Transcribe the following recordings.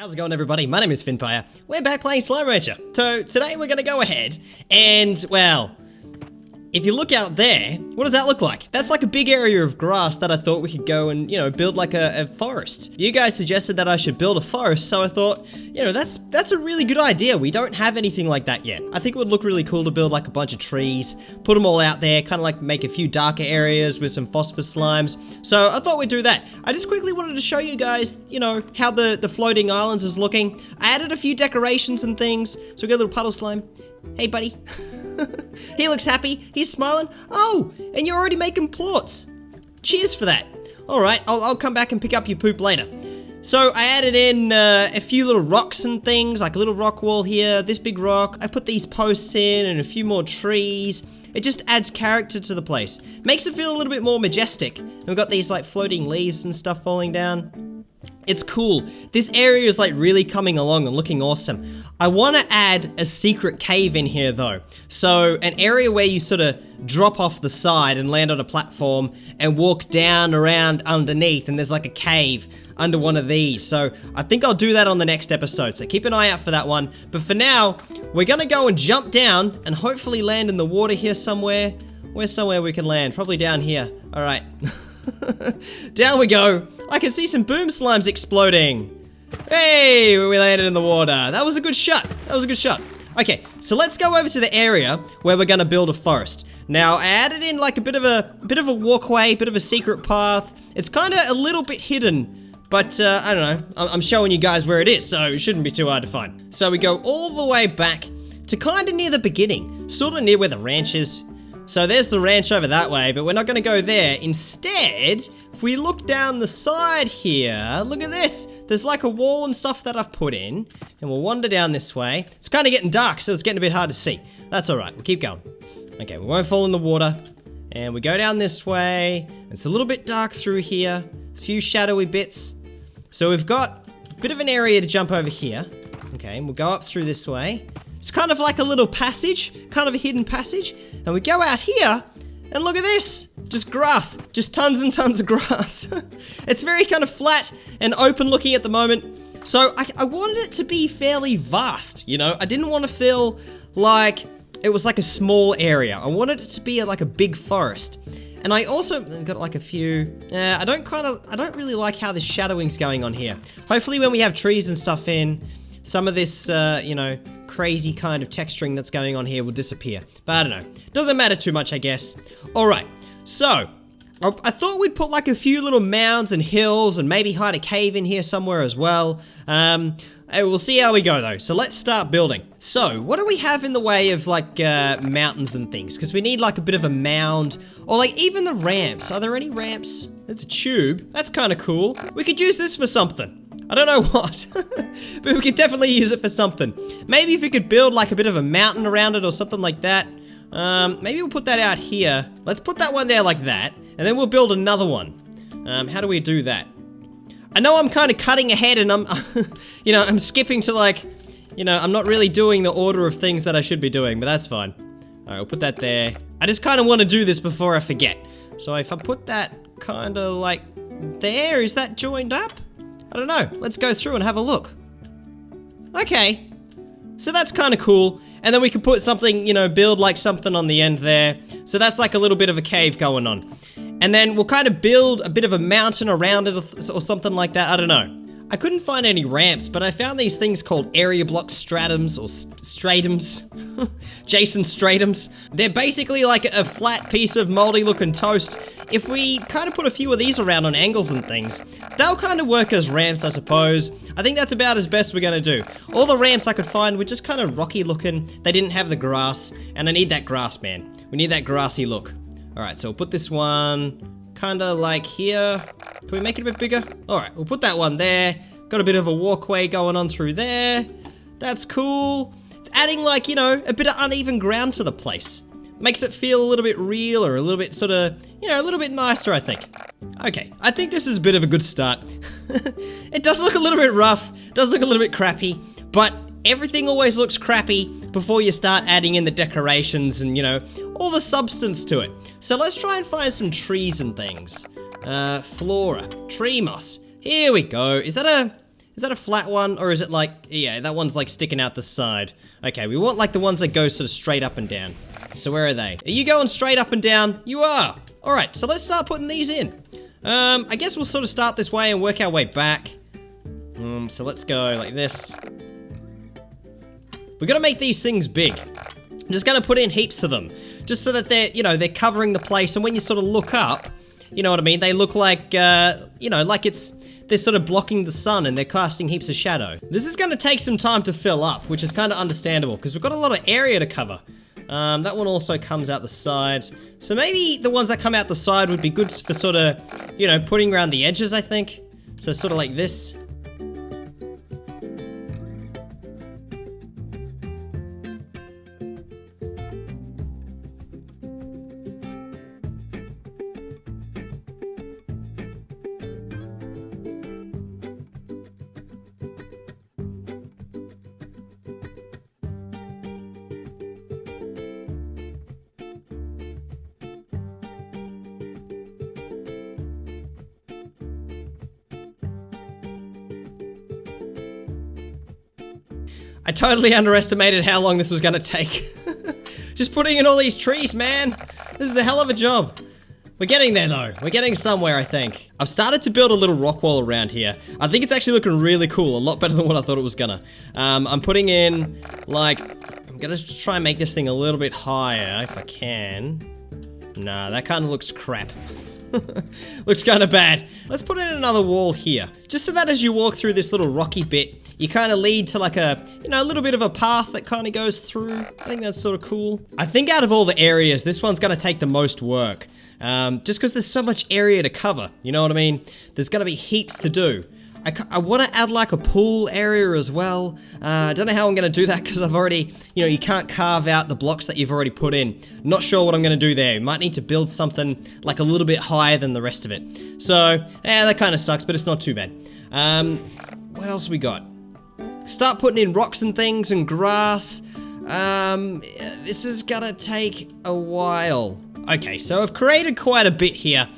How's it going, everybody? My name is Fynnpire. We're back playing Slime Rancher. So today we're gonna go ahead and, well, if you look out there, what does that look like? That's like a big area of grass that I thought we could go and, build like a forest. You guys suggested that I should build a forest, so I thought, that's a really good idea. We don't have anything like that yet. I think it would look really cool to build like a bunch of trees, put them all out there, kind of like make a few darker areas with some phosphorus slimes. So I thought we'd do that. I just quickly wanted to show you guys, how the floating islands is looking. I added a few decorations and things. So we got a little puddle slime. Hey, buddy. He looks happy. He's smiling. Oh, and you're already making plorts. Cheers for that. All right, I'll come back and pick up your poop later. So I added in a few little rocks and things, like a little rock wall here, this big rock. I put these posts in and a few more trees. It just adds character to the place. Makes it feel a little bit more majestic. And we've got these like floating leaves and stuff falling down. It's cool. This area is like really coming along and looking awesome. I want to add a secret cave in here though. So an area where you sort of drop off the side and land on a platform and walk down around underneath, and there's like a cave under one of these. So I think I'll do that on the next episode. So keep an eye out for that one. But for now, we're going to go and jump down and hopefully land in the water here somewhere. Where's somewhere we can land? Probably down here. All right. Down we go. I can see some boom slimes exploding. Hey, we landed in the water. That was a good shot. Okay, so let's go over to the area where we're gonna build a forest. Now, I added in like a bit of a walkway, bit of a secret path. It's kind of a little bit hidden, but I don't know. I'm showing you guys where it is, so it shouldn't be too hard to find. So we go all the way back to kind of near the beginning, sort of near where the ranch is. So there's the ranch over that way, but we're not gonna go there. Instead, if we look down the side here, look at this. There's like a wall and stuff that I've put in, and we'll wander down this way. It's kind of getting dark, so it's getting a bit hard to see. That's all right, we'll keep going. Okay, we won't fall in the water. And we go down this way. It's a little bit dark through here. A few shadowy bits. So we've got a bit of an area to jump over here. Okay, and we'll go up through this way. It's kind of like a little passage, kind of a hidden passage. And we go out here, and look at this. Just grass, just tons and tons of grass. It's very kind of flat and open looking at the moment. So I wanted it to be fairly vast, I didn't want to feel like it was like a small area. I wanted it to be like a big forest. And I also got like a few, I don't really like how the shadowing's going on here. Hopefully when we have trees and stuff in, some of this, crazy kind of texturing that's going on here will disappear. But I don't know. Doesn't matter too much, I guess. All right. So, I thought we'd put like a few little mounds and hills and maybe hide a cave in here somewhere as well. We'll see how we go though. So let's start building. So, what do we have in the way of like mountains and things? Because we need like a bit of a mound or like even the ramps. Are there any ramps? It's a tube. That's kind of cool. We could use this for something. I don't know what, but we could definitely use it for something. Maybe if we could build like a bit of a mountain around it or something like that. Maybe we'll put that out here. Let's put that one there like that, and then we'll build another one. How do we do that? I know I'm kind of cutting ahead and I'm, I'm skipping to like, I'm not really doing the order of things that I should be doing, but that's fine. All right, we'll put that there. I just kind of want to do this before I forget. So if I put that kind of like there, is that joined up? I don't know. Let's go through and have a look. Okay. So that's kind of cool. And then we could put something, build like something on the end there. So that's like a little bit of a cave going on. And then we'll kind of build a bit of a mountain around it or something like that. I don't know. I couldn't find any ramps, but I found these things called area block stratums or stratums. Jason stratums. They're basically like a flat piece of moldy looking toast. If we kind of put a few of these around on angles and things, they'll kind of work as ramps, I suppose. I think that's about as best we're gonna do. All the ramps I could find were just kind of rocky looking. They didn't have the grass, and I need that grass, man. We need that grassy look. All right, so we'll put this one kind of like here. Can we make it a bit bigger? All right, we'll put that one there. Got a bit of a walkway going on through there. That's cool. It's adding like, a bit of uneven ground to the place. Makes it feel a little bit real or a little bit sort of, a little bit nicer, I think. Okay, I think this is a bit of a good start. It does look a little bit rough, does look a little bit crappy, but everything always looks crappy before you start adding in the decorations and, all the substance to it. So let's try and find some trees and things. Flora, tree moss. Here we go. Is that Is that a flat one, or is it like, yeah, that one's like sticking out the side. Okay, we want like the ones that go sort of straight up and down. So where are they? Are you going straight up and down? You are. All right, so let's start putting these in. I guess we'll sort of start this way and work our way back. So let's go like this. We're gonna make these things big. I'm just gonna put in heaps of them, just so that they're, you know, they're covering the place, and when you sort of look up, you know what I mean, they look like, you know, like they're sort of blocking the sun and they're casting heaps of shadow. This is gonna take some time to fill up, which is kind of understandable, because we've got a lot of area to cover. That one also comes out the side, so maybe the ones that come out the side would be good for sort of, you know, putting around the edges, I think. So sort of like this. I totally underestimated how long this was gonna take. Just putting in all these trees, man. This is a hell of a job. We're getting there though. We're getting somewhere, I think. I've started to build a little rock wall around here. I think it's actually looking really cool, a lot better than what I thought it was gonna. I'm putting in, like, I'm gonna just try and make this thing a little bit higher if I can. Nah, that kind of looks crap. Looks kind of bad. Let's put in another wall here, just so that as you walk through this little rocky bit, you kind of lead to like a, you know, a little bit of a path that kind of goes through. I think that's sort of cool. I think out of all the areas, this one's going to take the most work, just because there's so much area to cover. You know what I mean? There's going to be heaps to do. I want to add like a pool area as well. I don't know how I'm going to do that because I've already, you know, you can't carve out the blocks that you've already put in. Not sure what I'm going to do there. Might need to build something like a little bit higher than the rest of it. So, yeah, that kind of sucks, but it's not too bad. What else we got? Start putting in rocks and things and grass. This is going to take a while. Okay, so I've created quite a bit here.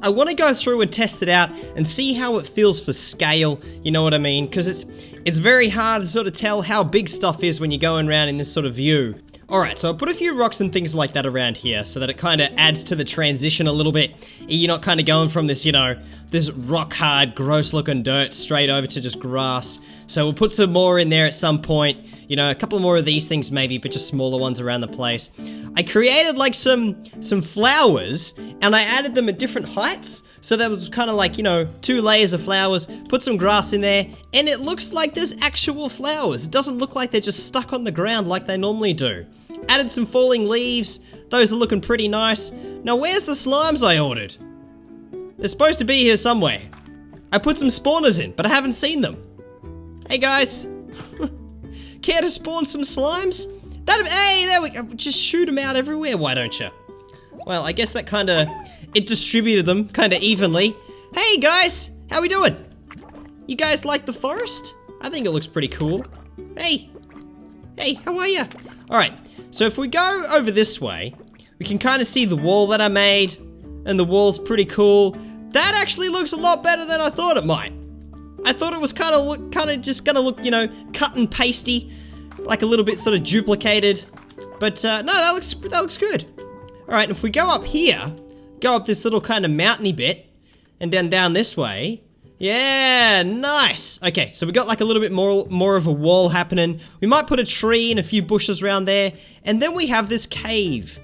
I want to go through and test it out and see how it feels for scale, you know what I mean? Because it's very hard to sort of tell how big stuff is when you're going around in this sort of view. Alright, so I put a few rocks and things like that around here so that it kind of adds to the transition a little bit. You're not kind of going from this, you know, this rock hard, gross looking dirt straight over to just grass. So we'll put some more in there at some point. You know, a couple more of these things maybe, but just smaller ones around the place. I created like some flowers and I added them at different heights. So that was kind of like, you know, 2 layers of flowers, put some grass in there, and it looks like there's actual flowers. It doesn't look like they're just stuck on the ground like they normally do. Added some falling leaves. Those are looking pretty nice. Now, where's the slimes I ordered? They're supposed to be here somewhere. I put some spawners in, but I haven't seen them. Hey, guys. Care to spawn some slimes? Hey, there we go. Just shoot them out everywhere, why don't you? Well, I guess that kind of... It distributed them kind of evenly. Hey, guys. How we doing? You guys like the forest? I think it looks pretty cool. Hey. Hey, how are you? All right. So if we go over this way, we can kind of see the wall that I made, and the wall's pretty cool. That actually looks a lot better than I thought it might. I thought it was kind of just gonna look, you know, cut and pasty, like a little bit sort of duplicated. But no, that looks good. All right, and if we go up here, go up this little kind of mountainy bit, and then down this way. Yeah, nice. Okay, so we got like a little bit more of a wall happening. We might put a tree and a few bushes around there, and then we have this cave.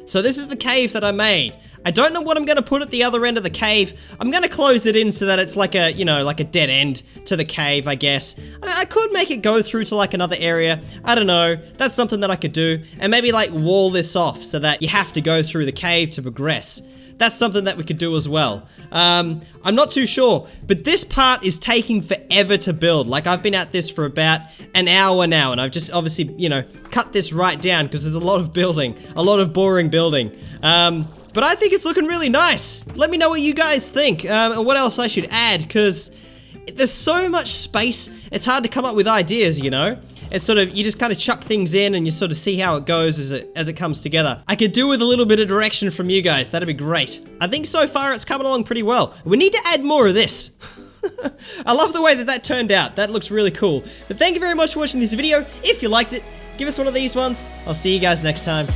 So this is the cave that I made. I don't know what I'm gonna put at the other end of the cave. I'm gonna close it in so that it's like a, you know, like a dead end to the cave, I guess. I could make it go through to like another area. I don't know. That's something that I could do. And maybe like wall this off so that you have to go through the cave to progress. That's something that we could do as well. I'm not too sure, but this part is taking forever to build. Like, I've been at this for about an hour now, and I've just obviously, you know, cut this right down because there's a lot of building, a lot of boring building. But I think it's looking really nice. Let me know what you guys think, and what else I should add, because there's so much space, it's hard to come up with ideas, you know? It's sort of, you just kind of chuck things in and you sort of see how it goes as it comes together. I could do with a little bit of direction from you guys. That'd be great. I think so far it's coming along pretty well. We need to add more of this. I love the way that turned out. That looks really cool. But thank you very much for watching this video. If you liked it, give us one of these ones. I'll see you guys next time.